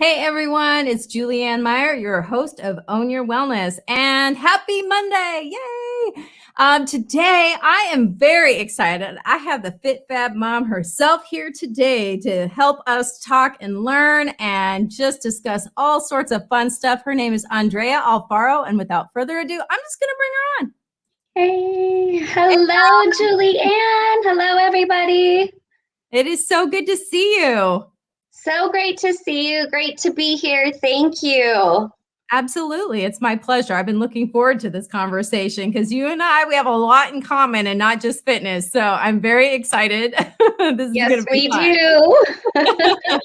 Hey everyone, it's Julianne Meyer, your host of Own Your Wellness, and happy Monday! Yay! Today, I am very excited. I have the Fit Fab Mom herself here today to help us talk and learn and just discuss all sorts of fun stuff. Her name is Andrea Alfaro, and without further ado, I'm just going to bring her on. Hey, hello, Julianne. Hello, everybody. It is so good to see you. So great to see you. Great to be here. Thank you. Absolutely. It's my pleasure. I've been looking forward to this conversation because you and we have a lot in common and not just fitness. So I'm very excited. This is going to be fun. Do.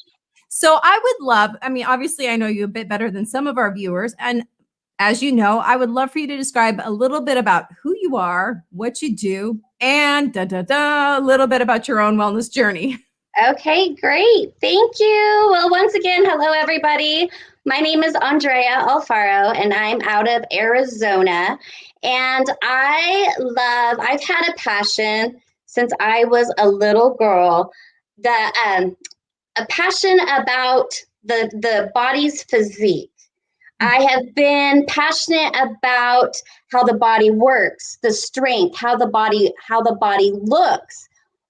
So I would love, obviously I know you a bit better than some of our viewers. And as you know, I would love for you to describe a little bit about who you are, what you do, and a little bit about your own wellness journey. Okay, great. Thank you. Well, once again, hello, everybody. My name is Andrea Alfaro, and I'm out of Arizona. And I've had a passion since I was a little girl, a passion about the body's physique. I have been passionate about how the body works, the strength, how the body looks,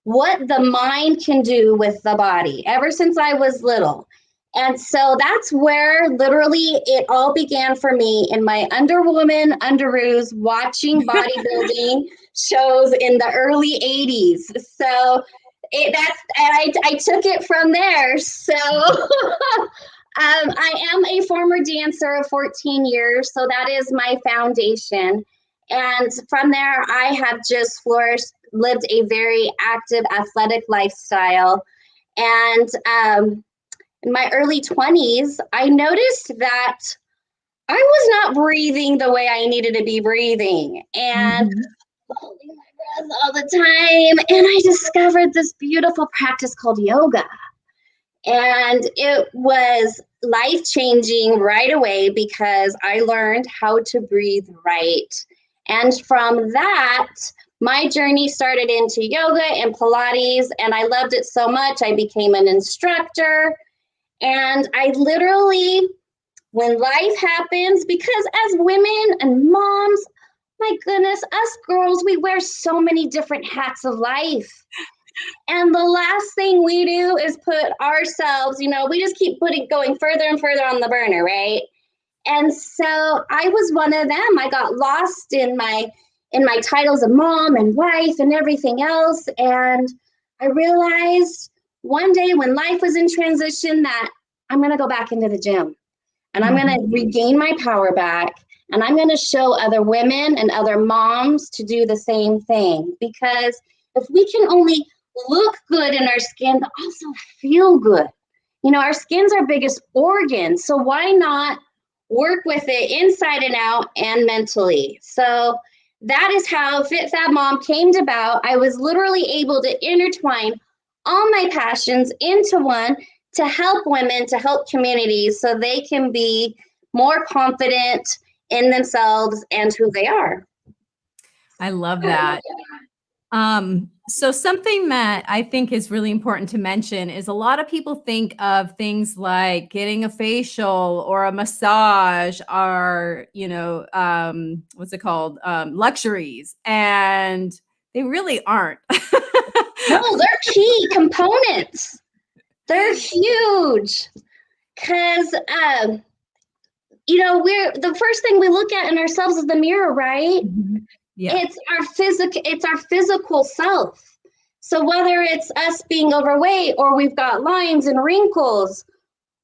what the mind can do with the body ever since I was little. And so that's where literally it all began for me in my Underwoman, Underoos, watching bodybuilding shows in the early 80s. So I took it from there. So I am a former dancer of 14 years, so that is my foundation. And from there, I have just flourished, lived a very active, athletic lifestyle. And in my early 20s, I noticed that I was not breathing the way I needed to be breathing and holding my breath all the time. And I discovered this beautiful practice called yoga. And it was life-changing right away because I learned how to breathe right. And from that, my journey started into yoga and Pilates, and I loved it so much. I became an instructor. And I literally, when life happens, because as women and moms, my goodness, us girls, we wear so many different hats of life. And the last thing we do is put ourselves, we just keep going further and further on the burner, right? And so I was one of them. I got lost in my titles of mom and wife and everything else. And I realized one day when life was in transition that I'm going to go back into the gym and I'm going to regain my power back. And I'm going to show other women and other moms to do the same thing. Because if we can only look good in our skin, but also feel good. Our skin's our biggest organ. So why not work with it inside and out and mentally? So that is how Fit Fab Mom came about. I was literally able to intertwine all my passions into one to help women, to help communities so they can be more confident in themselves and who they are. I love that. So something that I think is really important to mention is a lot of people think of things like getting a facial or a massage or, what's it called? Luxuries. And they really aren't. No, they're key components. They're huge. Because, we're the first thing we look at in ourselves is the mirror, right? Yeah. It's our physical self. So whether it's us being overweight or we've got lines and wrinkles,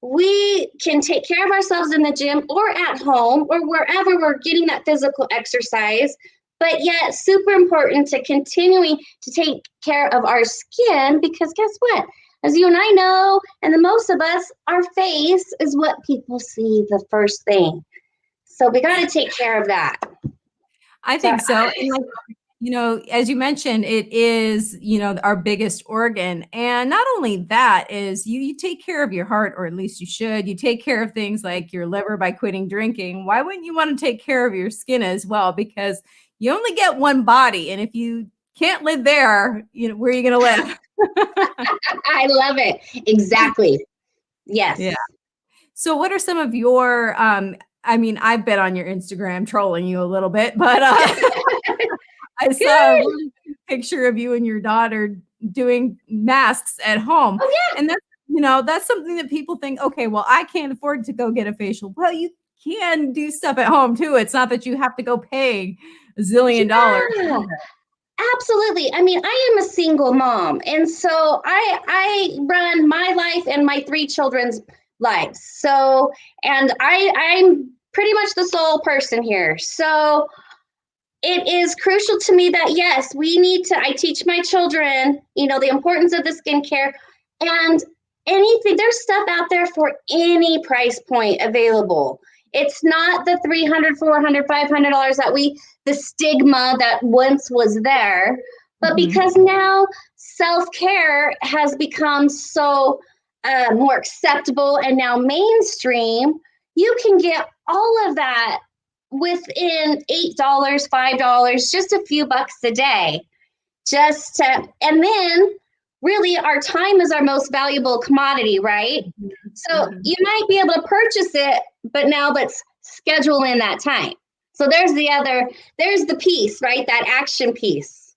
we can take care of ourselves in the gym or at home or wherever we're getting that physical exercise. But yet super important to continuing to take care of our skin because guess what? As you and I know, and the most of us, our face is what people see the first thing. So we got to take care of that. I think so. And as you mentioned, it is, our biggest organ. And not only that is you take care of your heart, or at least you should. You take care of things like your liver by quitting drinking. Why wouldn't you want to take care of your skin as well? Because you only get one body. And if you can't live there, where are you going to live? I love it. Exactly. Yes. Yeah. So what are some of your, I mean, I've been on your Instagram trolling you a little bit, but I saw a Good. really cute picture of you and your daughter doing masks at home. Oh yeah. And that's, that's something that people think, okay, well, I can't afford to go get a facial. Well, you can do stuff at home too. It's not that you have to go pay a zillion dollars. Yeah. Absolutely. I mean, I am a single mom, and so I run my life and my three children's lives. So, and I'm pretty much the sole person here. So, it is crucial to me that yes, we need to. I teach my children, the importance of the skincare, and anything. There's stuff out there for any price point available. It's not the $300, $400, $500 the stigma that once was there, but because now self-care has become so more acceptable and now mainstream, you can get all of that within $8, $5, just a few bucks a day. And then really our time is our most valuable commodity, right? So you might be able to purchase it, but now let's schedule in that time. So there's the piece, right? That action piece.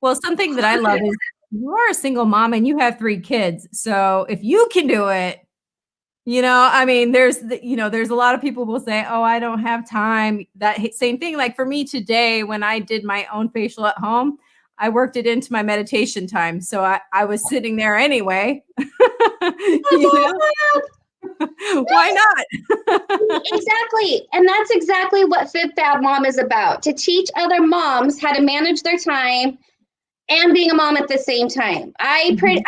Well, something that I love is you are a single mom and you have 3 kids. So if you can do it, I mean, there's a lot of people will say, oh, I don't have time. That same thing. Like for me today, when I did my own facial at home, I worked it into my meditation time. So I was sitting there anyway. Why not? Exactly. And that's exactly what FibFab Mom is about, to teach other moms how to manage their time and being a mom at the same time. I pretty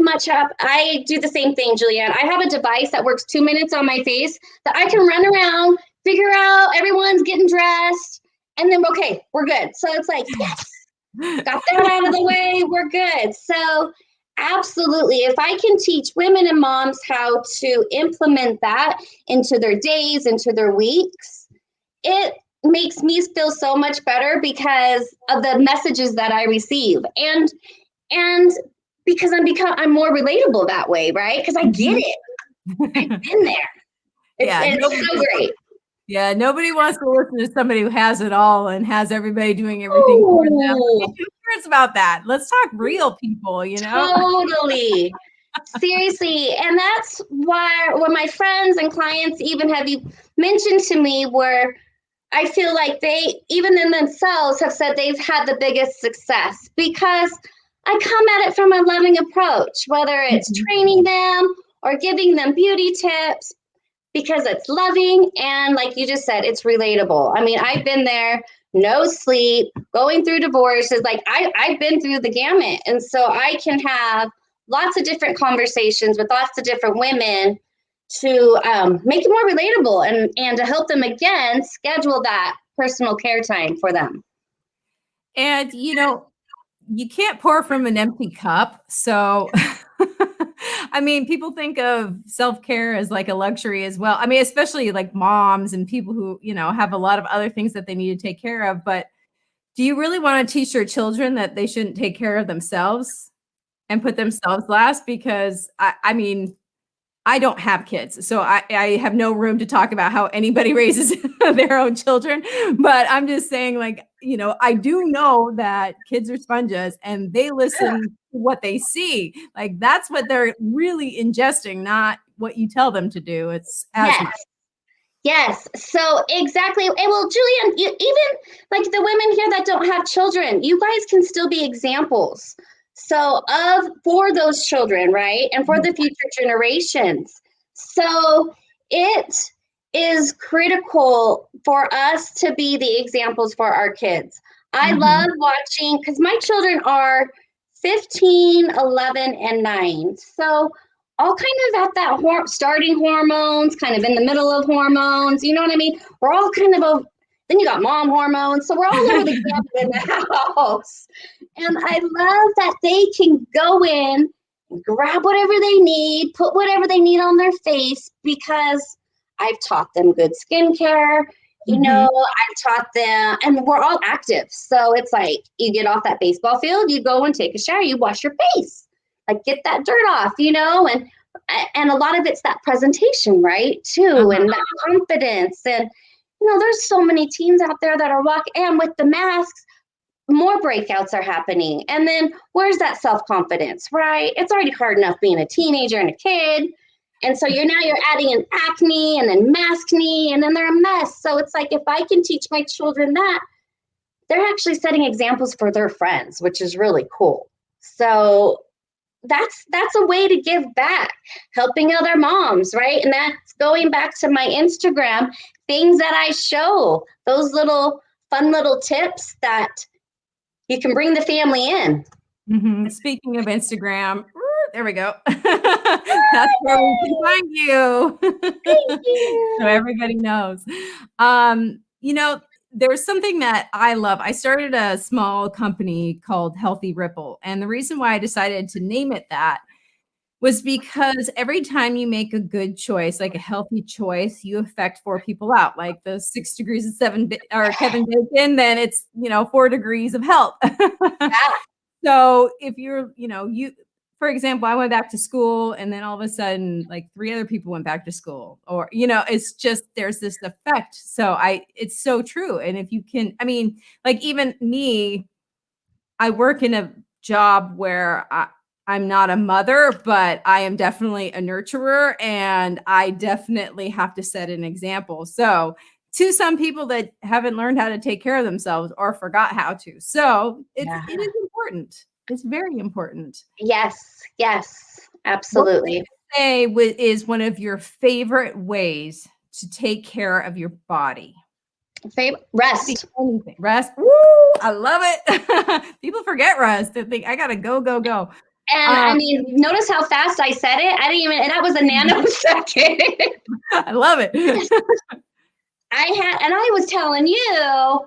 much I do the same thing, Julianne. I have a device that works 2 minutes on my face that I can run around, figure out everyone's getting dressed, and then, okay, we're good. So it's like, yes, got that out of the way, we're good. So absolutely, if I can teach women and moms how to implement that into their days, into their weeks, it makes me feel so much better because of the messages that I receive, and because I'm more relatable that way, right? Because I get it. I've been there. It's so great. Yeah, nobody wants to listen to somebody who has it all and has everybody doing everything for them. Who cares about that? Let's talk real people, Totally. Seriously. And that's why when my friends and clients even have mentioned to me where I feel like they, even in themselves, have said they've had the biggest success because I come at it from a loving approach, whether it's training them or giving them beauty tips, because it's loving. And like you just said, it's relatable. I mean, I've been there, no sleep, going through divorces. Like I've been through the gamut. And so I can have lots of different conversations with lots of different women to make it more relatable and to help them, again, schedule that personal care time for them. And, you can't pour from an empty cup. So, I mean, people think of self-care as like a luxury as well. I mean, especially like moms and people who, have a lot of other things that they need to take care of. But do you really want to teach your children that they shouldn't take care of themselves and put themselves last? Because I mean, I don't have kids, so I have no room to talk about how anybody raises their own children. But I'm just saying, like, I do know that kids are sponges and they listen to what they see. Like, that's what they're really ingesting, not what you tell them to do. It's as much. Yes. So exactly. And well, Julianne, even like the women here that don't have children, you guys can still be examples. So for those children, right? And for the future generations. So it is critical for us to be the examples for our kids. I love watching, because my children are 15, 11, and 9. So all kind of at that starting hormones, kind of in the middle of hormones. You know what I mean? We're all kind of then you got mom hormones. So we're all over the gamut in the house. And I love that they can go in and grab whatever they need, put whatever they need on their face, because I've taught them good skincare. I've taught them, and we're all active. So it's like you get off that baseball field, you go and take a shower, you wash your face, like get that dirt off, and And a lot of it's that presentation, right? Too, and that confidence. And, there's so many teens out there that are walking, and with the masks, more breakouts are happening. And then where's that self-confidence, right? It's already hard enough being a teenager and a kid. And so you're adding an acne and then maskne, and then they're a mess. So it's like, if I can teach my children that, they're actually setting examples for their friends, which is really cool. So that's a way to give back, helping other moms, right? And that's going back to my Instagram, things that I show, those little fun little tips that you can bring the family in. Mm-hmm. Speaking of Instagram, there we go. That's where we can find you. Thank you. So everybody knows. There's something that I love. I started a small company called Healthy Ripple. And the reason why I decided to name it that was because every time you make a good choice, like a healthy choice, you affect 4 people out. Like the 6 degrees of Kevin Bacon, then it's 4 degrees of health. Yeah. So if you're, for example, I went back to school and then all of a sudden like 3 other people went back to school, or, it's just, there's this effect. So it's so true. And if you can, like even me, I work in a job where I'm not a mother, but I am definitely a nurturer, and I definitely have to set an example. So to some people that haven't learned how to take care of themselves or forgot how to. So it is important. It's very important. Yes, absolutely. What would you say is one of your favorite ways to take care of your body? Rest. Rest. Woo! I love it. People forget rest. They think I gotta go. And notice how fast I said it. That was a nanosecond. I love it. I was telling you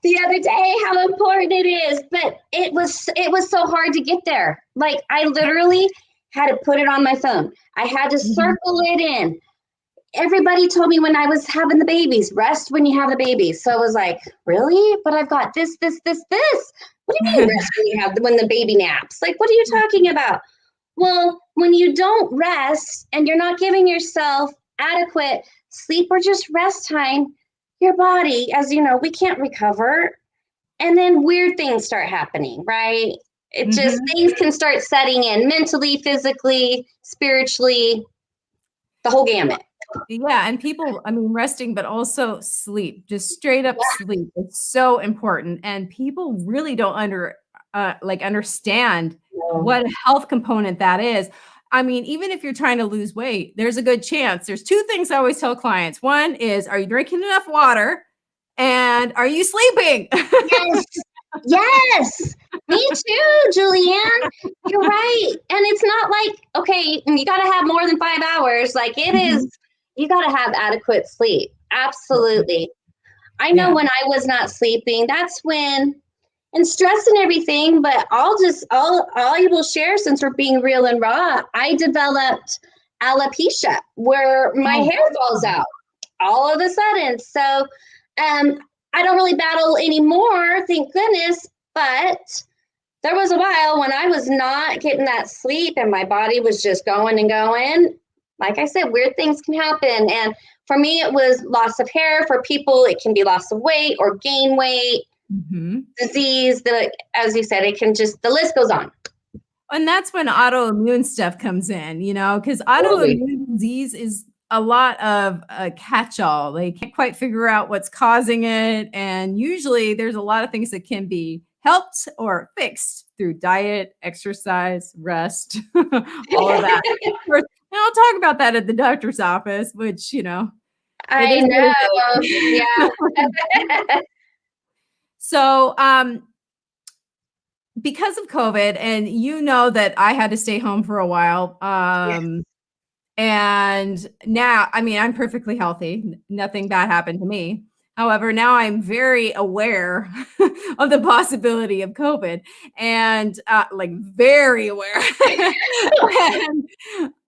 the other day how important it is, but it was so hard to get there. Like I literally had to put it on my phone. I had to circle it in. Everybody told me when I was having the babies, rest when you have the babies. So I was like, really? But I've got this. What do you mean rest when the baby naps? Like, what are you talking about? Well, when you don't rest and you're not giving yourself adequate sleep or just rest time, your body, as you know, we can't recover. And then weird things start happening, right? It just, things can start setting in mentally, physically, spiritually, the whole gamut. Yeah. And people, resting, but also sleep, just straight up sleep. It's so important. And people really don't understand what a health component that is. Even if you're trying to lose weight, there's a good chance. There's 2 things I always tell clients. One is, are you drinking enough water? And are you sleeping? Yes. Me too, Julianne. You're right. And it's not like, okay, you got to have more than 5 hours. Like it is, you got to have adequate sleep. Absolutely. I know when I was not sleeping, that's when, and stress and everything, but I will share, since we're being real and raw, I developed alopecia where my hair falls out all of a sudden. So I don't really battle anymore, thank goodness, but there was a while when I was not getting that sleep and my body was just going and going. Like I said, weird things can happen. And for me, it was loss of hair. For people, it can be loss of weight or gain weight, disease. As you said, it can just, the list goes on. And that's when autoimmune stuff comes in, because autoimmune disease is a lot of a catch-all. They can't quite figure out what's causing it. And usually there's a lot of things that can be helped or fixed through diet, exercise, rest, all of that. And I'll talk about that at the doctor's office, which, I know. Yeah. So, because of COVID, and that I had to stay home for a while, and now, I'm perfectly healthy. Nothing bad happened to me. However, now I'm very aware of the possibility of COVID, and very aware.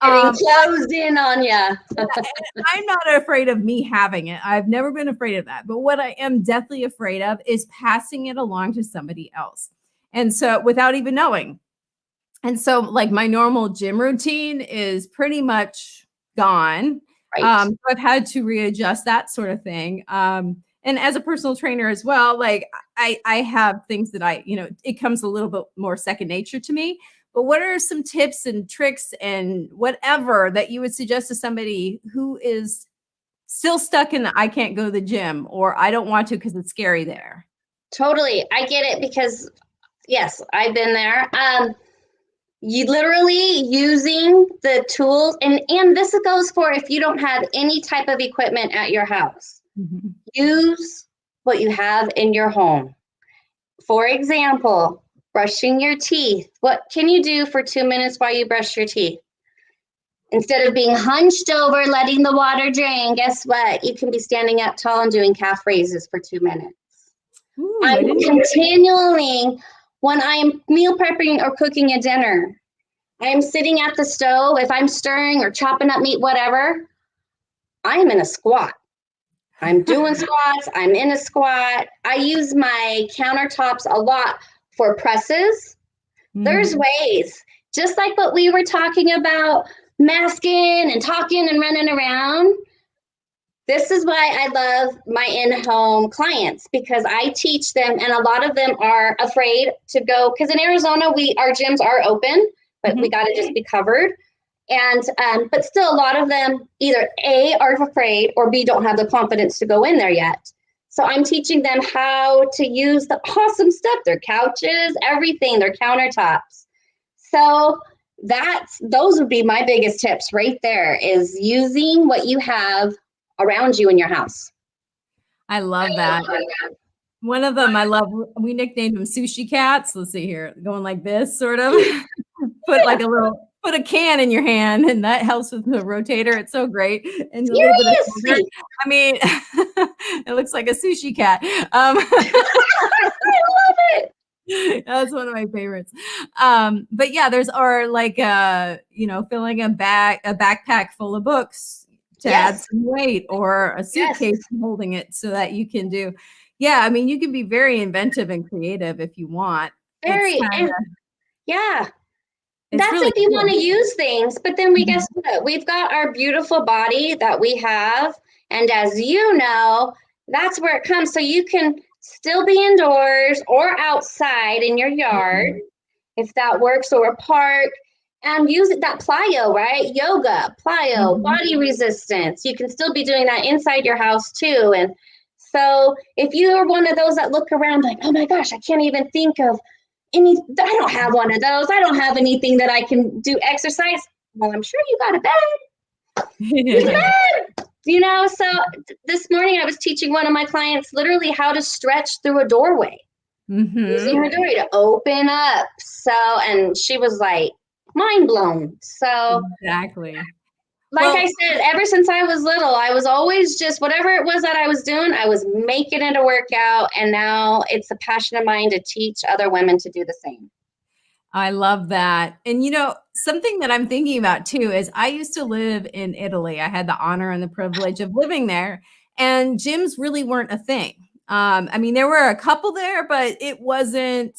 And, closed in on you. I'm not afraid of me having it. I've never been afraid of that. But what I am deathly afraid of is passing it along to somebody else. And so without even knowing. And so like my normal gym routine is pretty much gone. Right. So I've had to readjust that sort of thing. And as a personal trainer as well, like I have things that it comes a little bit more second nature to me. But what are some tips and tricks and whatever that you would suggest to somebody who is still stuck in the I can't go to the gym or I don't want to because it's scary there? Totally. I get it because, yes, I've been there. You literally using the tools, and this goes for if you don't have any type of equipment at your house. Mm-hmm. Use what you have in your home. For example, brushing your teeth. What can you do for 2 minutes while you brush your teeth? Instead of being hunched over, letting the water drain, guess what? You can be standing up tall and doing calf raises for 2 minutes. Ooh, I'm continually, when I'm meal prepping or cooking a dinner, I'm sitting at the stove. If I'm stirring or chopping up meat, whatever, I'm in a squat. I'm doing squats. I'm in a squat. I use my countertops a lot for presses. There's ways, just like what we were talking about, masking and talking and running around. This is why I love my in-home clients, because I teach them, and a lot of them are afraid to go, because in Arizona, our gyms are open, but we got to just be covered. And but still, a lot of them either A, are afraid, or B, don't have the confidence to go in there yet. So I'm teaching them how to use the awesome stuff, their couches, everything, their countertops. So those would be my biggest tips right there, is using what you have around you in your house. I love that. One of them I love, we nicknamed them sushi cats. Let's see here, going like this, sort of. Put a can in your hand, and that helps with the rotator. It's so great. And a little bit of sugar. I mean, it looks like a sushi cat. I love it. That's one of my favorites. But yeah, there's filling a backpack full of books to add some weight, or a suitcase holding it so that you can do. Yeah, I mean, you can be very inventive and creative if you want. Yeah. That's really if you cool. want to use things, but then guess what? We've got our beautiful body that we have. And as you know, that's where it comes. So you can still be indoors or outside in your yard, if that works, or a park, and use that plyo, right? Yoga, plyo, body resistance. You can still be doing that inside your house too. And so if you are one of those that look around like, oh my gosh, I can't even think of I don't have one of those. I don't have anything that I can do exercise. Well, I'm sure you got a bed. So this morning I was teaching one of my clients literally how to stretch through a doorway. Using her doorway to open up. And she was like mind blown. So exactly. I said, ever since I was little, I was always just whatever it was that I was doing, I was making it a workout. And now it's a passion of mine to teach other women to do the same. I love that. And something that I'm thinking about too is I used to live in Italy. I had the honor and the privilege of living there, and gyms really weren't a thing. I mean, there were a couple there, but it wasn't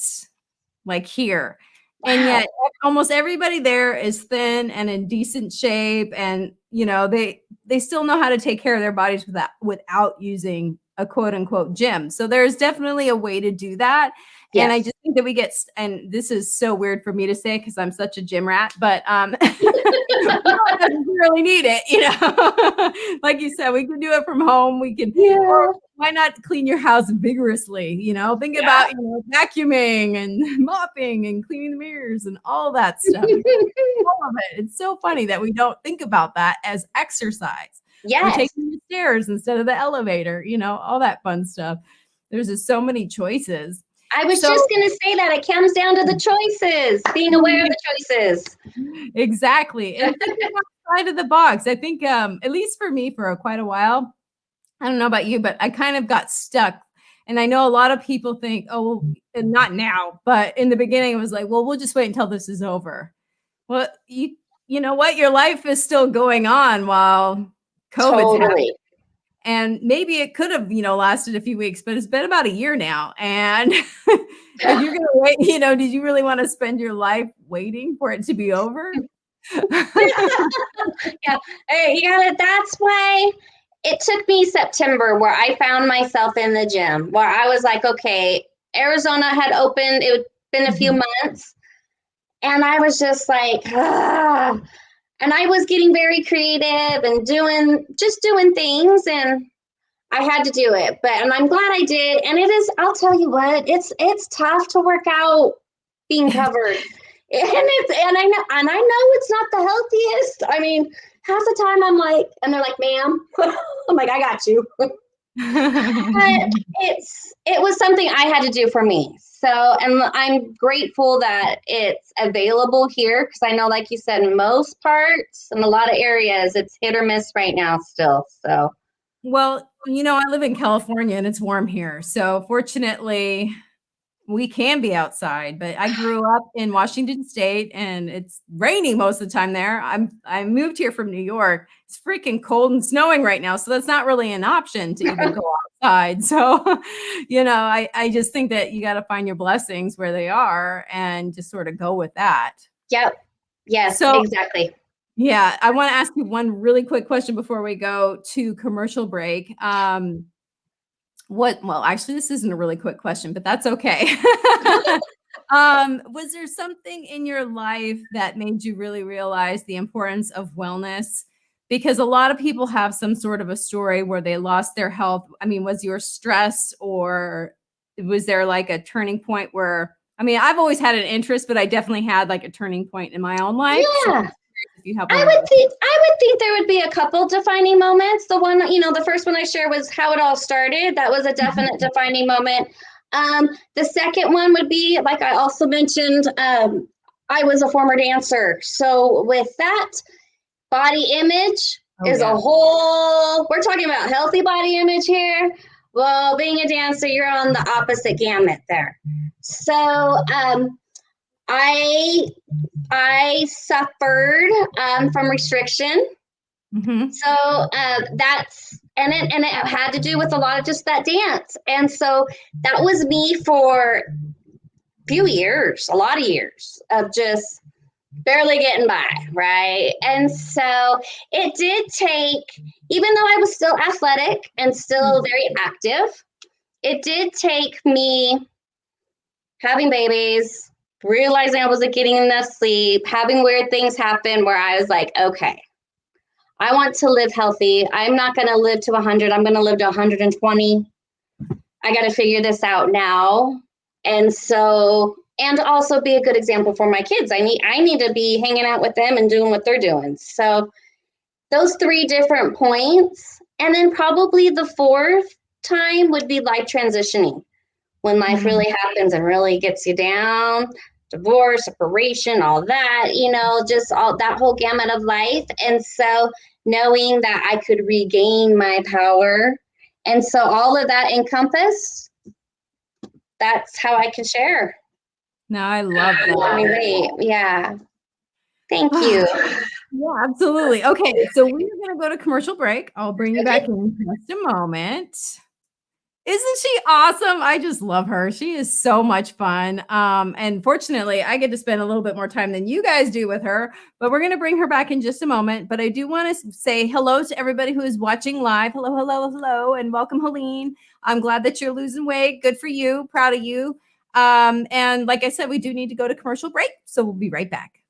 like here. Wow. And yet almost everybody there is thin and in decent shape. And, they still know how to take care of their bodies without using a quote unquote gym. So there's definitely a way to do that. Yes. And I just think that and this is so weird for me to say because I'm such a gym rat, but we don't necessarily need it, like you said, we can do it from home. We can, why not clean your house vigorously? Think about, vacuuming and mopping and cleaning the mirrors and all that stuff. All of it. It's so funny that we don't think about that as exercise. Yes. We're taking the stairs instead of the elevator, all that fun stuff. There's just so many choices. I was just going to say that it comes down to the choices, being aware of the choices. Exactly. And thinking outside of the box. I think, at least for me, for quite a while, I don't know about you, but I kind of got stuck. And I know a lot of people think, oh, well, and not now, but in the beginning, it was like, well, we'll just wait until this is over. Well, you know what? Your life is still going on while COVID's happening. And maybe it could have, lasted a few weeks, but it's been about a year now. And if you're going to wait, did you really want to spend your life waiting for it to be over? Yeah. Hey, you got it. That's why it took me September where I found myself in the gym where I was like, okay, Arizona had opened. It had been a few months. And I was just like, ah. And I was getting very creative and doing things. And I had to do it. And I'm glad I did. And it is, I'll tell you what, it's tough to work out being covered. And I know it's not the healthiest. I mean, half the time I'm like, and they're like, ma'am, I'm like, I got you. But it was something I had to do for me. So, and I'm grateful that it's available here because I know, like you said, in most parts and a lot of areas, it's hit or miss right now still. So, well, I live in California and it's warm here. So fortunately, we can be outside, but I grew up in Washington State and it's raining most of the time there. I moved here from New York. It's freaking cold and snowing right now. So that's not really an option to even go outside. So, I just think that you got to find your blessings where they are and just sort of go with that. Yep. Yes, so, exactly. Yeah. I want to ask you one really quick question before we go to commercial break. Well, actually, this isn't a really quick question, but that's okay. Was there something in your life that made you really realize the importance of wellness? Because a lot of people have some sort of a story where they lost their health. I mean, was your stress or was there like a turning point where, I've always had an interest, but I definitely had like a turning point in my own life. Yeah. So if you have I would think there would be a couple defining moments. The one, the first one I shared was how it all started. That was a definite defining moment. The second one would be, like I also mentioned, I was a former dancer. So with that, body image is a whole, we're talking about healthy body image here. Well, being a dancer, you're on the opposite gamut there. So I suffered from restriction. Mm-hmm. So that's, and it had to do with a lot of just that dance. And so that was me for a lot of years of just barely getting by, right? And so it did take, even though I was still athletic and still very active, it did take me having babies, realizing I wasn't getting enough sleep, having weird things happen where I was like, okay, I want to live healthy. I'm not going to live to 100. I'm going to live to 120. I got to figure this out now. And so, and also be a good example for my kids. I need to be hanging out with them and doing what they're doing. So those 3 different points. And then probably the 4th time would be life transitioning. When life really happens and really gets you down, divorce, separation, all that, just all that whole gamut of life. And so knowing that I could regain my power. And so all of that encompassed, that's how I can share. No, I love that. Yeah. Thank you. Yeah, absolutely. Okay, so we're going to go to commercial break. I'll bring you back in just a moment. Isn't she awesome? I just love her. She is so much fun. And fortunately, I get to spend a little bit more time than you guys do with her, but we're going to bring her back in just a moment. But I do want to say hello to everybody who is watching live. Hello, hello, hello, and welcome, Helene. I'm glad that you're losing weight. Good for you. Proud of you. And like I said, we do need to go to commercial break, so we'll be right back.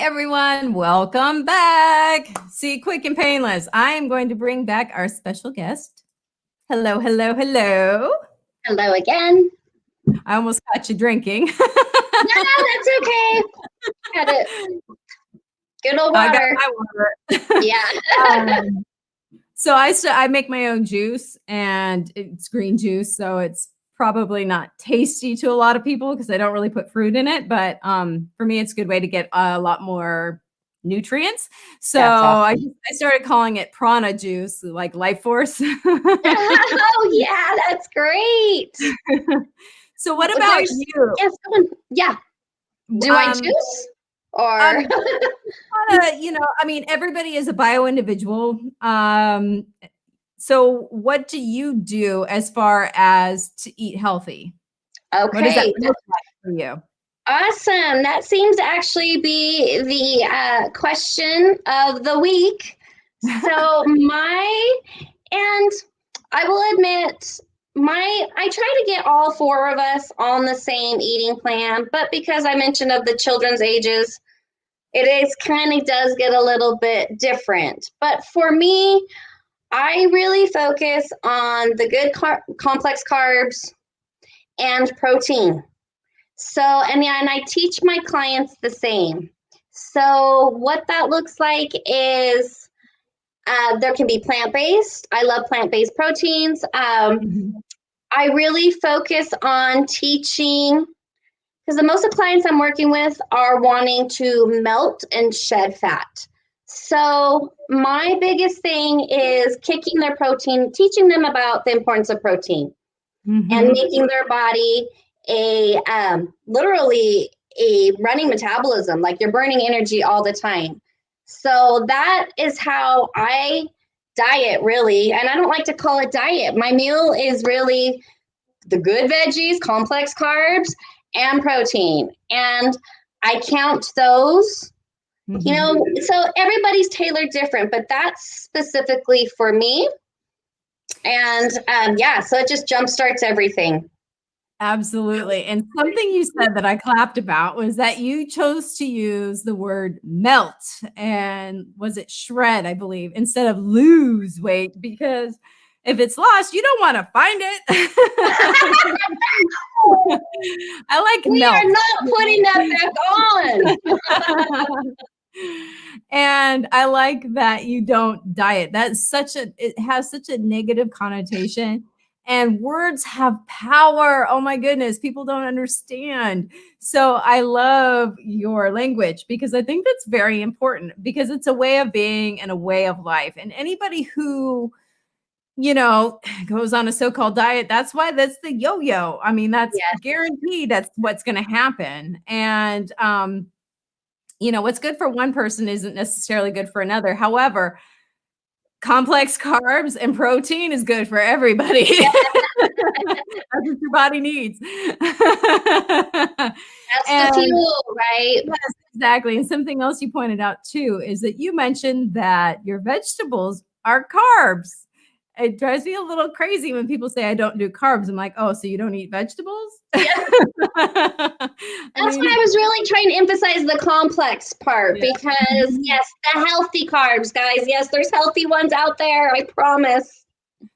everyone. Welcome back. See, quick and painless. I am going to bring back our special guest. Hello, hello, hello. Hello again. I almost caught you drinking. No, that's okay. Got it. Good old water. I got my water. Yeah. So I make my own juice, and it's green juice, so it's probably not tasty to a lot of people because I don't really put fruit in it. But for me, it's a good way to get a lot more nutrients. So Awesome. I started calling it prana juice, like life force. Oh yeah, that's great. So what about you? Yes, go on. Yeah. Do I juice or? I mean, everybody is a bio individual. So what do you do as far as to eat healthy? What does that Okay. look like for you? Awesome. That seems to actually be the question of the week. So and I will admit, I try to get all four of us on the same eating plan, but because I mentioned of the children's ages, it is kind of does get a little bit different. But for me, I really focus on the good complex carbs and protein. So, and I teach my clients the same. So, what that looks like is there can be plant-based. I love plant-based proteins. I really focus on teaching because the most of the clients I'm working with are wanting to melt and shed fat. So my biggest thing is kicking their protein, teaching them about the importance of protein and making their body a literally a running metabolism, like you're burning energy all the time. So that is how I diet, really. And I don't like to call it diet. My meal is really the good veggies, complex carbs, and protein. And I count those, so everybody's tailored different, but that's specifically for me. And so it just jumpstarts everything. Absolutely. And something you said that I clapped about was that you chose to use the word melt, and was it shred, I believe, instead of lose weight, because if it's lost, you don't want to find it. I like We melt. are not putting that back on. And I like that you don't diet. It has such a negative connotation. And words have power. Oh my goodness, people don't understand. So I love your language because I think that's very important because it's a way of being and a way of life. And anybody who, goes on a so-called diet, that's the yo-yo. I mean, that's guaranteed that's what's going to happen. And, what's good for one person isn't necessarily good for another. However, complex carbs and protein is good for everybody. That's what your body needs. That's the fuel, right? Yes, exactly. And something else you pointed out too is that you mentioned that your vegetables are carbs. It drives me a little crazy when people say I don't do carbs. I'm like, oh, so you don't eat vegetables? Yeah. That's why I was really trying to emphasize the complex part because yes, the healthy carbs, guys. Yes, there's healthy ones out there. I promise.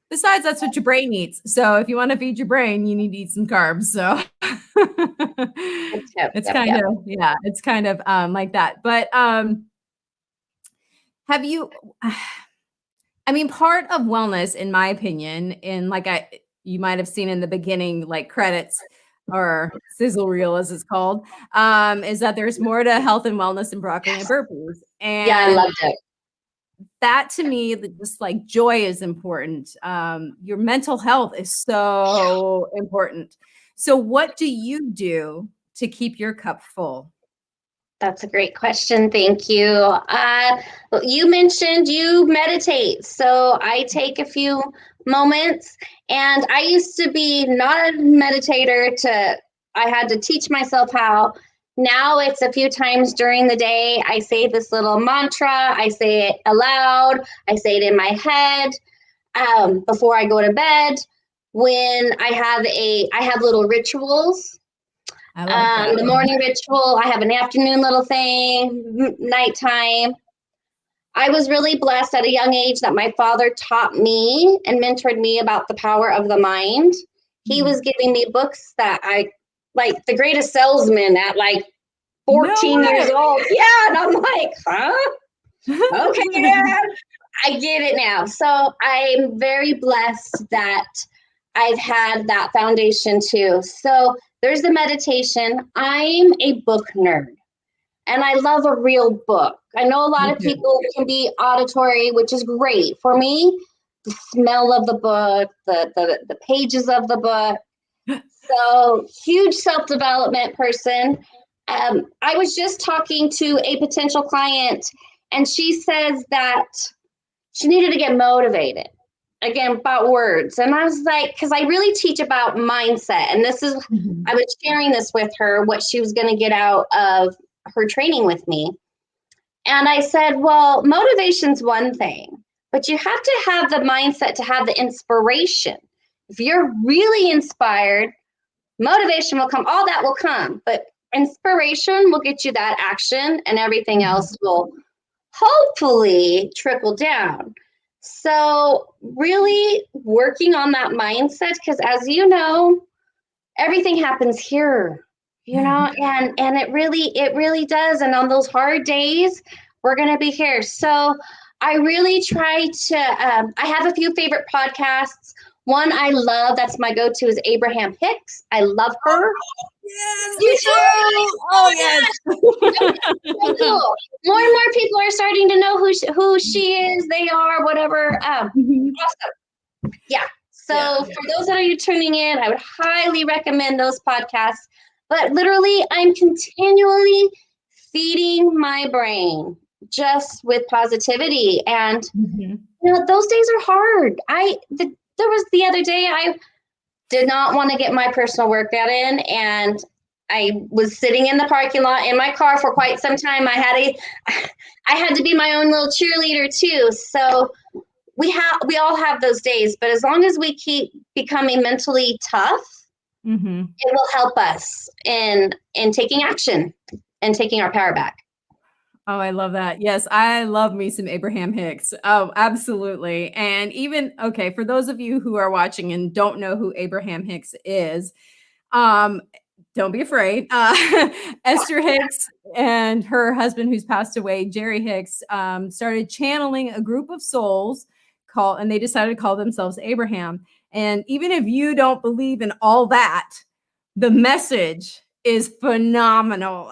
Besides, that's what your brain eats. So if you want to feed your brain, you need to eat some carbs. So it's kind of like that. But have you? I mean, part of wellness, in my opinion, you might have seen in the beginning, like credits or sizzle reel, as it's called, is that there's more to health and wellness than broccoli and burpees. And I loved it. That to me, just like joy is important. Your mental health is so important. So what do you do to keep your cup full? That's a great question. Thank you. You mentioned you meditate. So I take a few moments, and I used to be not a meditator I had to teach myself how. Now it's a few times during the day. I say this little mantra. I say it aloud. I say it in my head before I go to bed. When I have little rituals. I like that. The morning ritual, I have an afternoon little thing, nighttime. I was really blessed at a young age that my father taught me and mentored me about the power of the mind. He was giving me books that I like The Greatest Salesman at like 14 years old. Yeah. And I'm like, huh? Okay, Dad, I get it now. So I'm very blessed that I've had that foundation too. So there's the meditation. I'm a book nerd and I love a real book. I know a lot of people can be auditory, which is great. For me, the smell of the book, the pages of the book. So huge self-development person. I was just talking to a potential client and she says that she needed to get motivated again about words. And I was like, because I really teach about mindset. And this is, I was sharing this with her, what she was going to get out of her training with me. And I said, well, motivation's one thing, but you have to have the mindset to have the inspiration. If you're really inspired, motivation will come, all that will come, but inspiration will get you that action and everything else will hopefully trickle down. So really working on that mindset, because as you know, everything happens here, you know, and it really does. And on those hard days, we're going to be here. So I really try to, I have a few favorite podcasts. One I love, that's my go-to, is Abraham Hicks. I love her. Yes, You too? Oh, yes. So cool. More and more people are starting to know who she is, they are, whatever. Awesome. Yeah. So for those that are tuning in, I would highly recommend those podcasts. But literally, I'm continually feeding my brain just with positivity. And you know, those days are hard. There was the other day I did not want to get my personal workout in, and I was sitting in the parking lot in my car for quite some time. I had to be my own little cheerleader too. So we all have those days, but as long as we keep becoming mentally tough, it will help us in taking action and taking our power back. Oh, I love that. Yes, I love me some Abraham Hicks. Oh, absolutely. And even, okay, for those of you who are watching and don't know who Abraham Hicks is, don't be afraid. Esther Hicks and her husband, who's passed away, Jerry Hicks, started channeling a group of souls and they decided to call themselves Abraham. And even if you don't believe in all that, the message is phenomenal.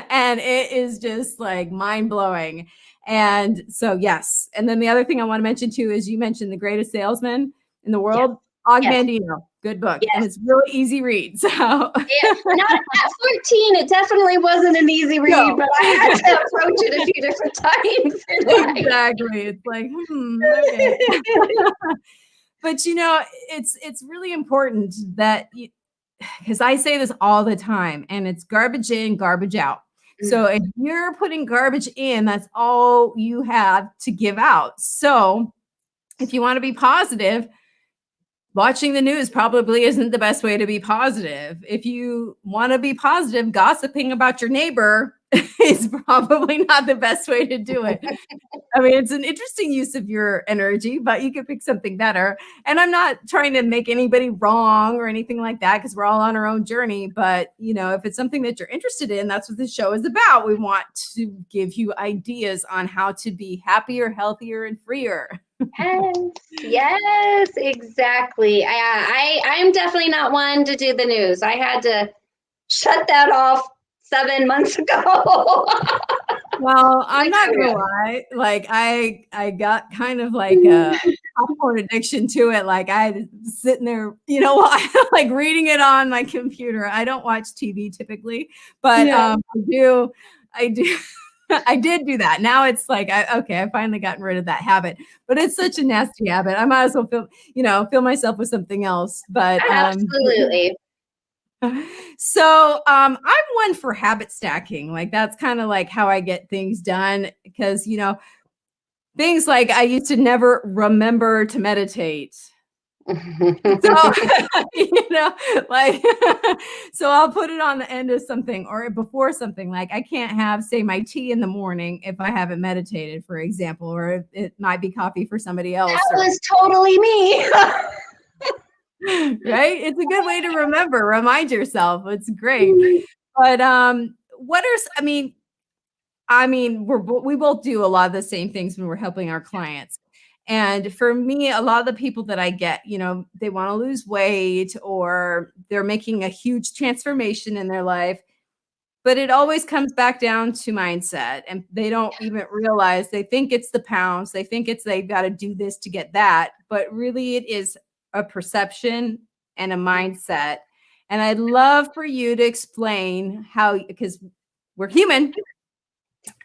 And it is just like mind-blowing. And so, yes. And then the other thing I want to mention too is you mentioned The Greatest Salesman in the World. Og Mandino, good book. And it's really easy read. So not at 14, it definitely wasn't an easy read, but I had to approach it a few different times. Exactly. It's like, okay. But you know, it's really important that because I say this all the time, and it's garbage in, garbage out. So if you're putting garbage in, that's all you have to give out. So if you want to be positive, watching the news probably isn't the best way to be positive. If you want to be positive, gossiping about your neighbor is probably not the best way to do it. I mean, it's an interesting use of your energy, but you could pick something better. And I'm not trying to make anybody wrong or anything like that, because we're all on our own journey. But, you know, if it's something that you're interested in, that's what the show is about. We want to give you ideas on how to be happier, healthier, and freer. Yes, exactly. I'm definitely not one to do the news. I had to shut that off 7 months ago. Well, I'm not gonna lie. Like I got kind of like a popcorn addiction to it. Like I sitting there, you know, like reading it on my computer. I don't watch TV typically, but I do. I did do that. Now it's like, I finally gotten rid of that habit, but it's such a nasty habit. I might as well fill myself with something else. But absolutely. So I'm one for habit stacking. Like that's kind of like how I get things done, because you know, things like I used to never remember to meditate. So, like, so I'll put it on the end of something or before something. Like I can't have, say, my tea in the morning if I haven't meditated, for example, or it might be coffee for somebody else. That was totally me. Right? It's a good way to remind yourself. It's great. But what are, we both do a lot of the same things when we're helping our clients. And for me, a lot of the people that I get, they want to lose weight or they're making a huge transformation in their life, but it always comes back down to mindset. And they don't even realize, they think it's the pounds. They think it's, they've got to do this to get that. But really it is a perception and a mindset. And I'd love for you to explain how, because we're human.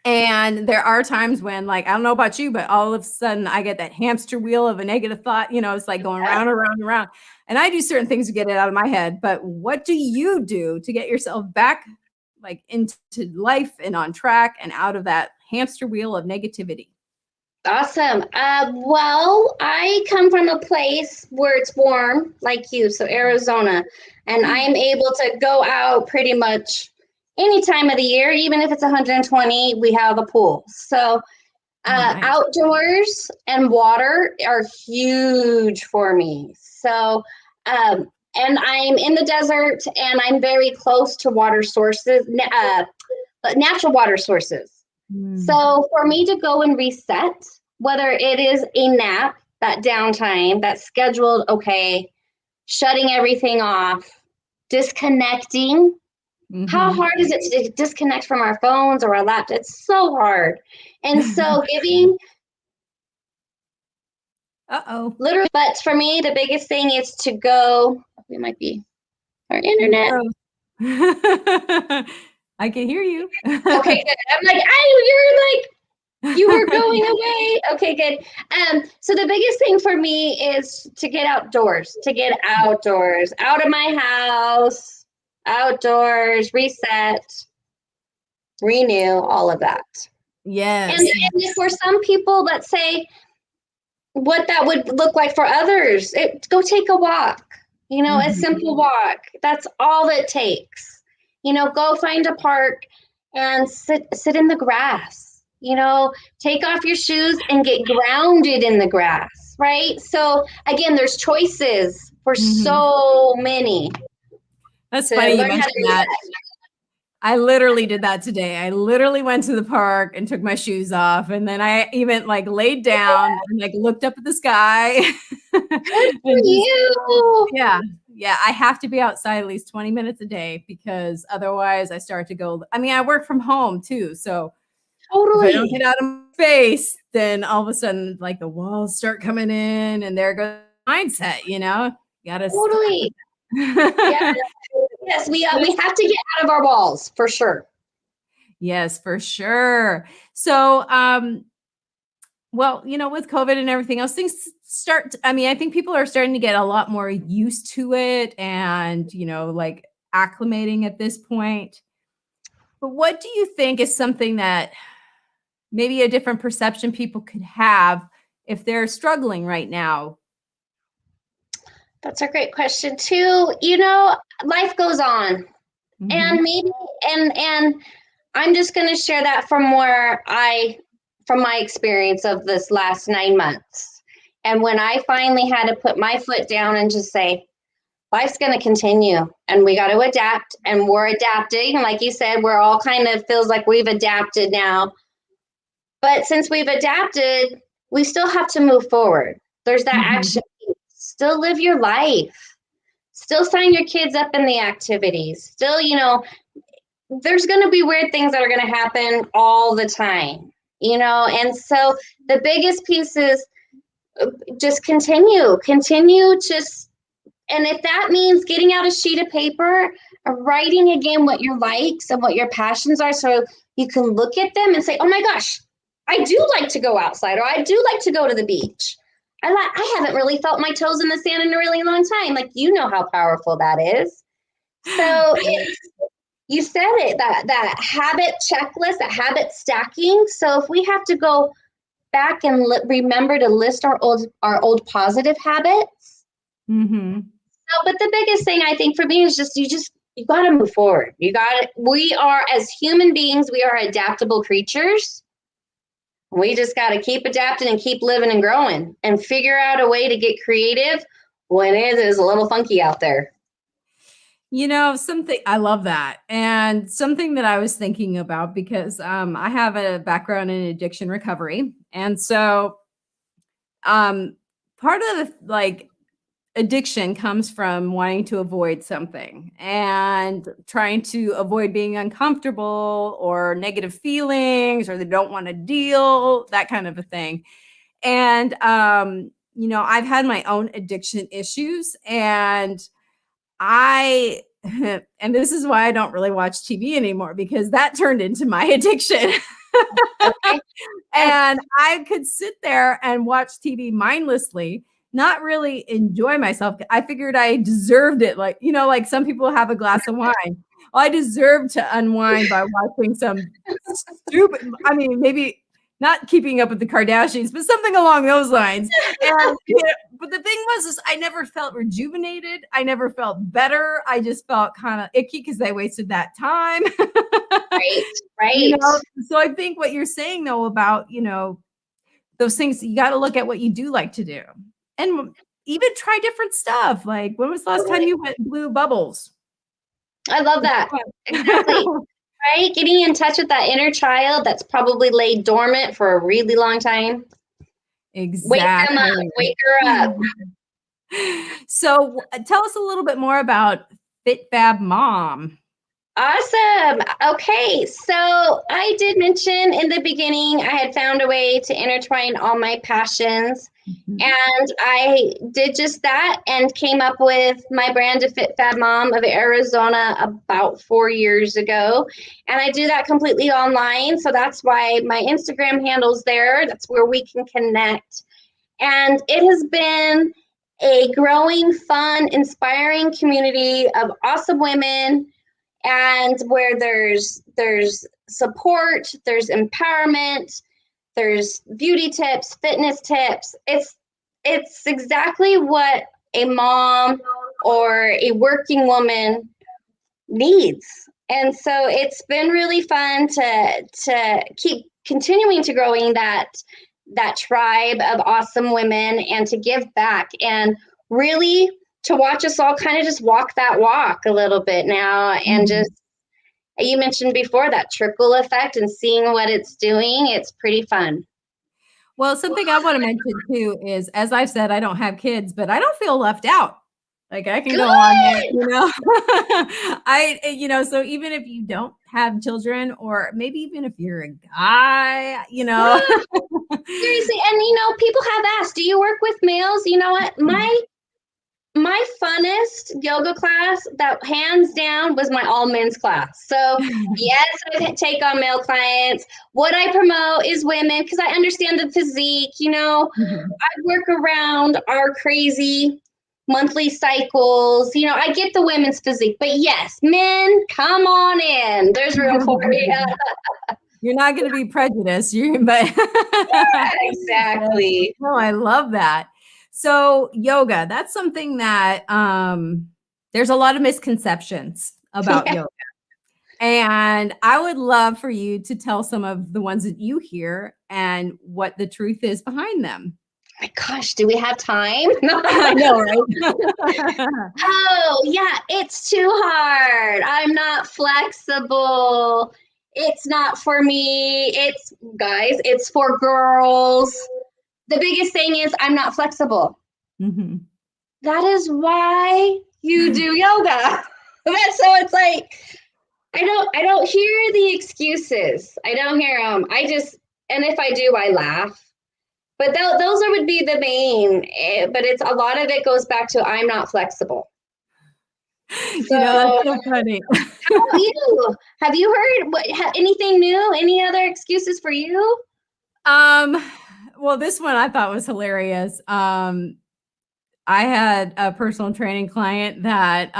And there are times when, like, I don't know about you, but all of a sudden I get that hamster wheel of a negative thought, it's like going round and round and round. And I do certain things to get it out of my head. But what do you do to get yourself back like into life and on track and out of that hamster wheel of negativity? Awesome. Well, I come from a place where it's warm, like you, so Arizona, and I'm able to go out pretty much any time of the year, even if it's 120, we have a pool. So Nice. Outdoors and water are huge for me. So, and I'm in the desert and I'm very close to water sources, natural water sources. So for me to go and reset, whether it is a nap, that downtime, that scheduled, okay, shutting everything off, disconnecting. How hard is it to disconnect from our phones or our laptops? It's so hard. And so literally, but for me, the biggest thing is to go, it might be our internet. I can hear you. Okay, good. I'm like, you were going away. Okay, good. So the biggest thing for me is to get outdoors, out of my house, outdoors, reset, renew, all of that. Yes. And for some people, let's say what that would look like for others, go take a walk, a simple walk. That's all it takes. Go find a park and sit in the grass, take off your shoes and get grounded in the grass, right? So again, there's choices for so many. That's funny you mentioned that. I literally did that today. I literally went to the park and took my shoes off. And then I even like laid down and like looked up at the sky. Good for you. Yeah. I have to be outside at least 20 minutes a day because otherwise I start to go, I work from home too. So totally. If I don't get out of my face, then all of a sudden like the walls start coming in and there goes mindset, you gotta totally. Yes, we have to get out of our walls for sure. Yes, for sure. So, with COVID and everything else, things I think people are starting to get a lot more used to it and, like acclimating at this point. But what do you think is something that maybe a different perception people could have if they're struggling right now? That's a great question too. Life goes on. And maybe, and I'm just going to share that from my experience of this last 9 months. And when I finally had to put my foot down and just say, life's going to continue and we got to adapt, and we're adapting. Like you said, we're all kind of feels like we've adapted now. But since we've adapted, we still have to move forward. There's that action. Still live your life. Still sign your kids up in the activities. Still, there's going to be weird things that are going to happen all the time, and so the biggest piece is just continue just, and if that means getting out a sheet of paper, writing again what your likes and what your passions are, so you can look at them and say, oh my gosh, I do like to go outside, or I do like to go to the beach. I haven't really felt my toes in the sand in a really long time. Like, how powerful that is. So you said it, that habit checklist, that habit stacking. So if we have to go back and remember to list our old positive habits, Mm-hmm. So, but the biggest thing I think for me is you got to move forward. We are, as human beings, we are adaptable creatures. We just got to keep adapting and keep living and growing and figure out a way to get creative when it is a little funky out there. Something I love that. And something that I was thinking about because I have a background in addiction recovery. And so part of the addiction comes from wanting to avoid something and trying to avoid being uncomfortable or negative feelings, or they don't want to deal, that kind of a thing. And I've had my own addiction issues, and I and this is why I don't really watch TV anymore, because that turned into my addiction. Okay. And I could sit there and watch TV mindlessly, not really enjoy myself. I figured I deserved it. Like some people have a glass of wine. Well, I deserve to unwind by watching some stupid, I mean, maybe not Keeping Up with the Kardashians, but something along those lines. And but the thing was, is I never felt rejuvenated. I never felt better. I just felt kind of icky because I wasted that time. Right, right. So I think what you're saying though about, those things, you got to look at what you do like to do, and even try different stuff. Like, when was the last time you went blew bubbles? I love that. Exactly. Right? Getting in touch with that inner child that's probably laid dormant for a really long time. Exactly. Wake her up. So tell us a little bit more about FitFab Mom. Awesome. Okay. So I did mention in the beginning, I had found a way to intertwine all my passions. Mm-hmm. And I did just that and came up with my brand of FitFab Mom of Arizona about 4 years ago. And I do that completely online. So that's why my Instagram handle's there. That's where we can connect. And it has been a growing, fun, inspiring community of awesome women, and where there's support, there's empowerment, there's beauty tips, fitness tips. It's exactly what a mom or a working woman needs. And so it's been really fun to keep continuing to growing that tribe of awesome women and to give back and really to watch us all kind of just walk that walk a little bit now. And just, you mentioned before, that trickle effect and seeing what it's doing. It's pretty fun. Well, something I want to mention too is, as I've said, I don't have kids, but I don't feel left out. Like, I can go on there, so even if you don't have children, or maybe even if you're a guy, Seriously. And people have asked, do you work with males? You know what? My funnest yoga class, that hands down, was my all men's class. So yes, I take on male clients. What I promote is women, because I understand the physique. I work around our crazy monthly cycles. I get the women's physique, but yes, men, come on in. There's room for you. You're not going to be prejudiced. Yeah, exactly. No, I love that. So yoga, that's something that there's a lot of misconceptions about yoga. And I would love for you to tell some of the ones that you hear and what the truth is behind them. My gosh, do we have time? I know, right? Oh, yeah, it's too hard. I'm not flexible. It's not for me. It's for girls. The biggest thing is I'm not flexible. Mm-hmm. That is why you do yoga. So it's like, I don't hear the excuses. I don't hear them. And if I do, I laugh. But those would be the main. But it's a lot of it goes back to I'm not flexible. So, that's so funny. How about you? Have you heard anything new? Any other excuses for you? Well, this one I thought was hilarious. I had a personal training client that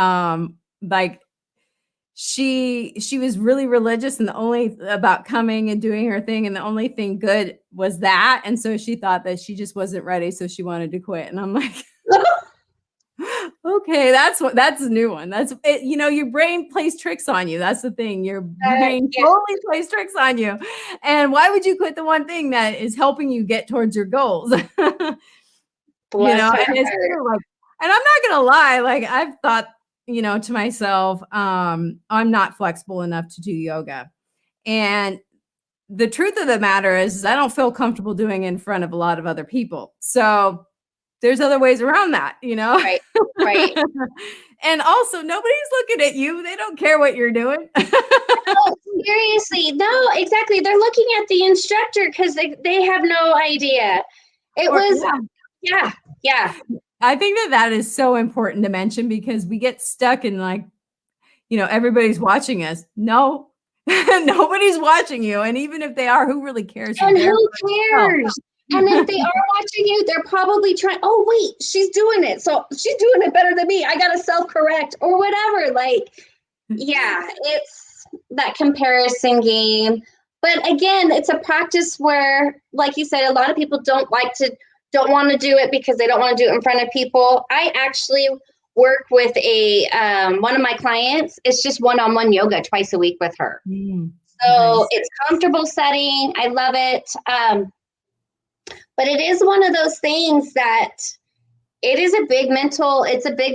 she was really religious, and the only about coming and doing her thing, and the only thing good was that, and so she thought that she just wasn't ready, so she wanted to quit. And I'm like, Okay, that's a new one. That's it, your brain plays tricks on you. That's the thing. Your brain Yeah. totally plays tricks on you. And why would you quit the one thing that is helping you get towards your goals? Bless her And it's heart. true, like, and I'm not gonna lie, like I've thought, to myself, I'm not flexible enough to do yoga. And the truth of the matter is I don't feel comfortable doing it in front of a lot of other people. So there's other ways around that, Right. Right. And also nobody's looking at you. They don't care what you're doing. Oh, seriously. No, exactly. They're looking at the instructor because they have no idea. It was, yeah. I think that is so important to mention because we get stuck in like, everybody's watching us. No, nobody's watching you. And even if they are, who really cares? And who cares? And if they are watching you, they're probably trying, oh, wait, she's doing it. So she's doing it better than me. I got to self-correct or whatever. Like, yeah, it's that comparison game. But again, it's a practice where, like you said, a lot of people don't want to do it because they don't want to do it in front of people. I actually work with one of my clients. It's just one-on-one yoga twice a week with her. So nice. It's comfortable setting. I love it. But it is one of those things that it's a big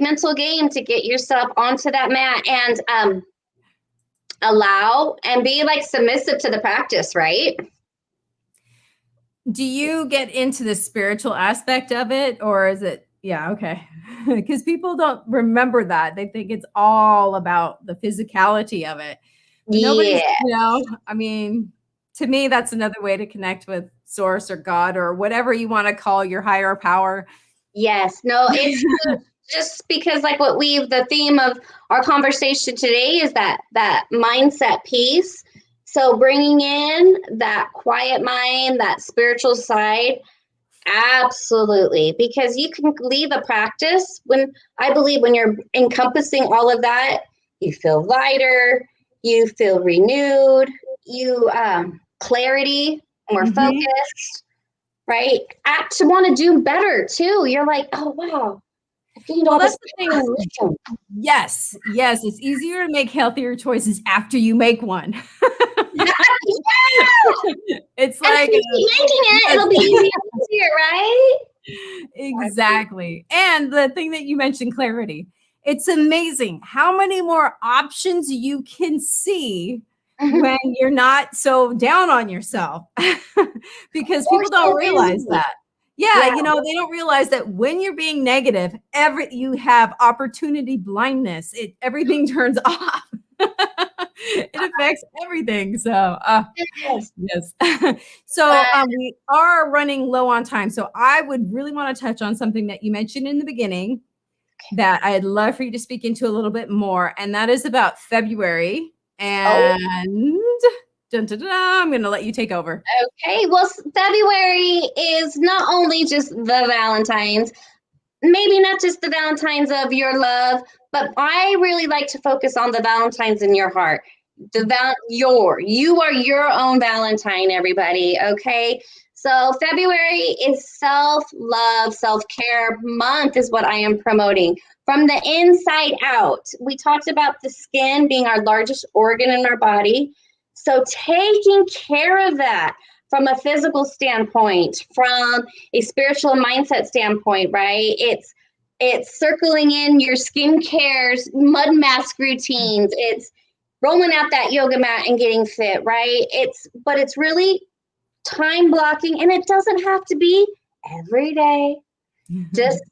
mental game to get yourself onto that mat and allow and be like submissive to the practice, right? Do you get into the spiritual aspect of it, or is it, yeah, okay. Because people don't remember that. They think it's all about the physicality of it. Nobody's, I mean, to me, that's another way to connect with source or God or whatever you want to call your higher power. Yes, no, it's just because like the theme of our conversation today is that mindset piece. So bringing in that quiet mind, that spiritual side, absolutely, because you can leave a practice when you're encompassing all of that, you feel lighter, you feel renewed, you clarity, more focused, right? To want to do better too. You're like, oh wow, I've gained all this. Yes, it's easier to make healthier choices after you make one. It's like making it, it'll be easier, right? Exactly. And the thing that you mentioned, clarity. It's amazing how many more options you can see when you're not so down on yourself because people don't realize that. Yeah, they don't realize that when you're being negative, you have opportunity blindness. Everything turns off. It affects everything. So, yes. So, we are running low on time. So, I would really want to touch on something that you mentioned in the beginning that I'd love for you to speak into a little bit more. And that is about February. And I'm going to let you take over. Okay. Well, February is not only just the Valentine's, maybe not just the Valentine's of your love, but I really like to focus on the Valentine's in your heart. You are your own Valentine, everybody. Okay. So February is self-love, self-care month is what I am promoting from the inside out. We talked about the skin being our largest organ in our body. So taking care of that from a physical standpoint, from a spiritual mindset standpoint, right? It's circling in your skincare's mud mask routines. It's rolling out that yoga mat and getting fit, right? But it's really time blocking, and it doesn't have to be every day. Just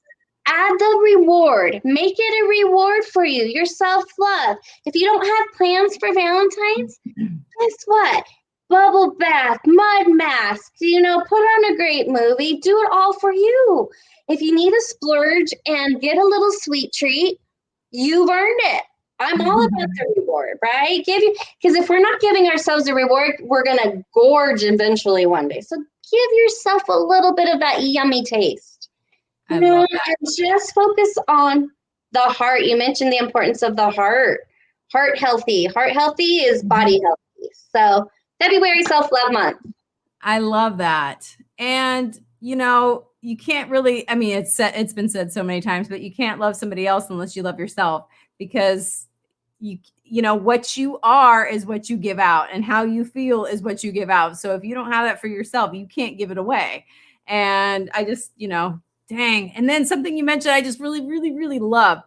add the reward. Make it a reward for you, your self-love. If you don't have plans for Valentine's, guess what? Bubble bath, mud mask, put on a great movie, do it all for you. If you need a splurge and get a little sweet treat, you've earned it. I'm all about the reward, right? Because if we're not giving ourselves a reward, we're going to gorge eventually one day. So give yourself a little bit of that yummy taste. And just focus on the heart. You mentioned the importance of the heart. Heart healthy. Heart healthy is body healthy. So February self-love month. I love that. And, you can't really, I mean, it's been said so many times, but you can't love somebody else unless you love yourself, because you know, what you are is what you give out, and how you feel is what you give out. So if you don't have that for yourself, you can't give it away. And I just, you know, dang. And then something you mentioned, I just really, really, really love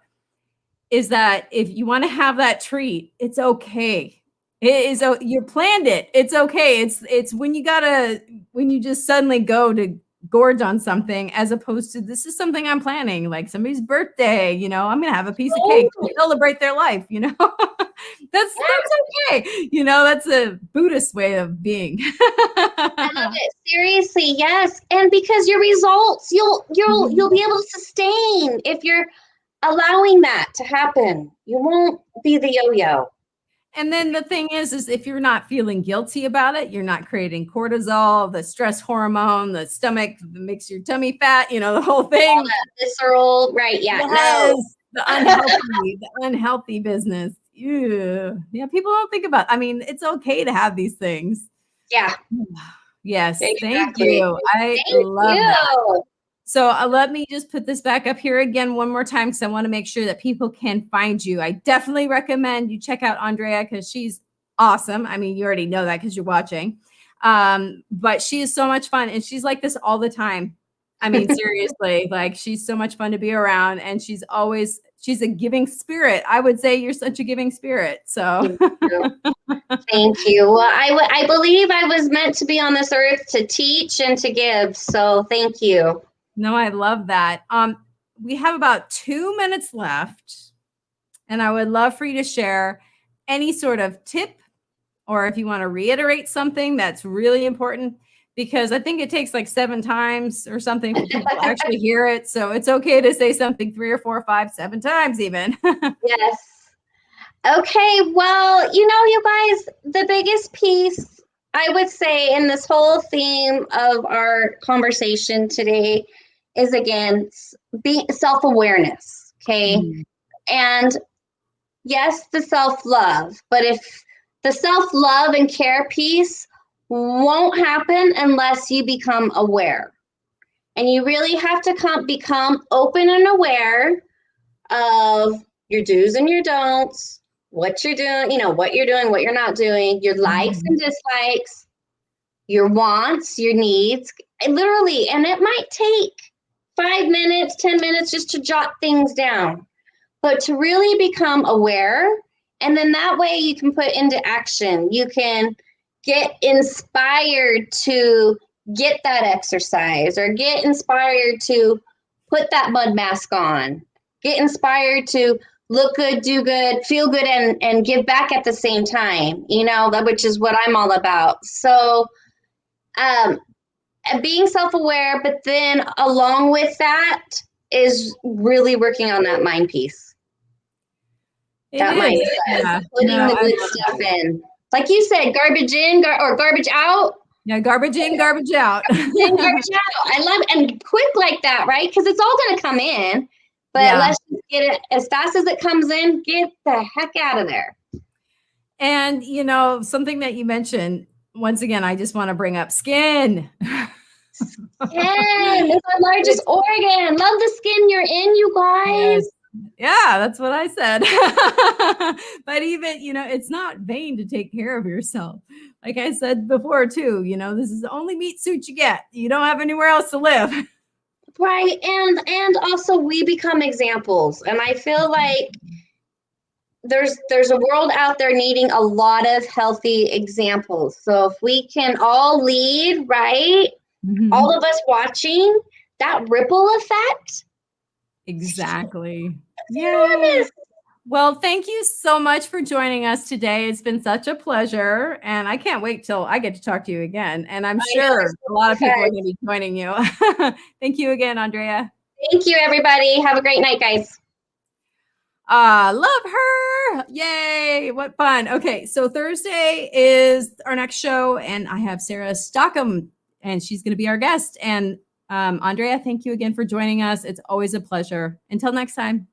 is that if you want to have that treat, it's okay. It is, you planned it. It's okay. It's when you just suddenly go to gorge on something, as opposed to, this is something I'm planning, like somebody's birthday, you know, I'm going to have a piece of cake to celebrate their life, you know. That's okay. You know, that's a Buddhist way of being. I love it. Seriously, yes. And because your results, you'll be able to sustain if you're allowing that to happen. You won't be the yo-yo. And then the thing is if you're not feeling guilty about it, you're not creating cortisol, the stress hormone, the stomach that makes your tummy fat, you know, the whole thing. All that visceral, right? Yeah, yes, no. the unhealthy business. Ew. Yeah, people don't think about. I mean, it's okay to have these things. Yeah. Yes. Exactly. Thank you. I love that. So let me just put this back up here again one more time, because I want to make sure that people can find you. I definitely recommend you check out Andrea, because she's awesome. I mean, you already know that because you're watching. But she is so much fun, and she's like this all the time. I mean, seriously, like, she's so much fun to be around, and she's a giving spirit. I would say you're such a giving spirit. So thank you. Well, I believe I was meant to be on this earth to teach and to give. So thank you. No, I love that. We have about 2 minutes left, and I would love for you to share any sort of tip, or if you want to reiterate something that's really important, because I think it takes like 7 times or something for people to actually hear it. So it's okay to say something 3 or 4 or 5, 7 times even. Yes. Okay. Well, you guys, the biggest piece I would say in this whole theme of our conversation today is, again, self-awareness. Okay. And yes, the self-love, but if the self-love and care piece won't happen unless you become aware. And you really have to become open and aware of your do's and your don'ts, what you're doing, what you're doing, what you're not doing, your likes and dislikes, your wants, your needs, literally. And it might take 5 minutes, 10 minutes just to jot things down, but to really become aware. And then that way you can put into action. You can get inspired to get that exercise, or get inspired to put that mud mask on, get inspired to look good, do good, feel good, and give back at the same time, which is what I'm all about. So being self-aware, but then along with that is really working on that mind piece. That mindset. Yeah. Putting the good stuff in. Like you said, garbage in or garbage out. Yeah, garbage in, garbage out. Garbage in, garbage out. I love it. And quick like that, right? Because it's all going to come in. But let's just get it as fast as it comes in. Get the heck out of there. And, something that you mentioned, once again, I just want to bring up skin. Skin is our largest organ. Love the skin you're in, you guys. Yes. Yeah, that's what I said. But even, it's not vain to take care of yourself. Like I said before, too, this is the only meat suit you get. You don't have anywhere else to live. Right. And also we become examples. And I feel like there's a world out there needing a lot of healthy examples. So if we can all lead, right? Mm-hmm. All of us watching, that ripple effect. Exactly. Yeah. Well, thank you so much for joining us today. It's been such a pleasure, and I can't wait till I get to talk to you again. And I'm sure a lot of people are going to be joining you. Thank you again, Andrea. Thank you, everybody. Have a great night, guys. Love her. Yay. What fun. Okay. So Thursday is our next show, and I have Sarah Stockham, and she's going to be our guest. And Andrea, thank you again for joining us. It's always a pleasure. Until next time.